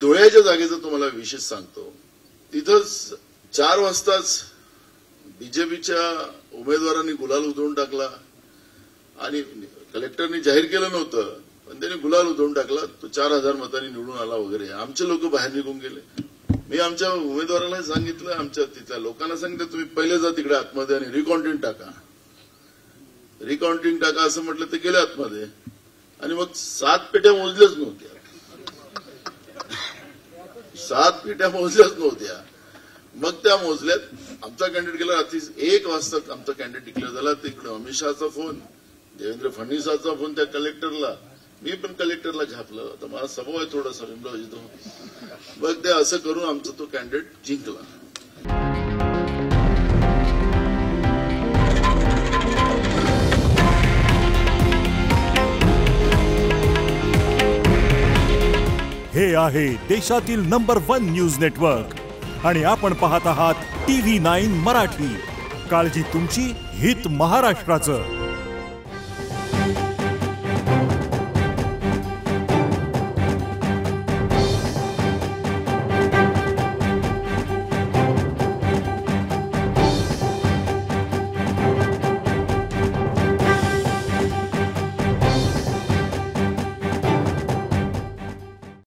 धुळ्याच्या जागेचं तुम्हाला विशेष सांगतो. तिथंच 4 वाजताच बीजेपीच्या उमेदवारांनी गुलाल उधळून टाकला आणि कलेक्टरनी जाहीर केलं नव्हतं, पण त्यांनी गुलाल उधळून टाकला. तो 4000 मतांनी निवडून आला वगैरे. आमचे लोक बाहेर निघून गेले. मी आमच्या उमेदवाराला सांगितलं, आमच्या तिथल्या लोकांना सांगितलं, तुम्ही पहिले जा तिकडे आतमध्ये आणि रिकाउंटिंग टाका असं म्हटलं. ते गेले आतमध्ये आणि मग 7 पेट्या मोजल्याच नव्हत्या. 7 पेट्या मोजल्याच नव्हत्या. मग त्या मोजल्यात. आमचा कॅन्डिडेट गेला. रात्री 1 वाजता आमचा कॅन्डिडेट डिक्लेअर झाला. तिकडे अमित शहाचा फोन, देवेंद्र फडणवीसाचा फोन त्या कलेक्टरला. मी पण कलेक्टरला झापलं. आता मला स्वभाव आहे थोडासा तो. मग ते असं करून आमचा तो कॅन्डिडेट जिंकला. हे आहे देशातील नंबर 1 न्यूज नेटवर्क आणि आपण पाहत आहात TV9 मराठी. काळजी तुमची, हित महाराष्ट्राचं.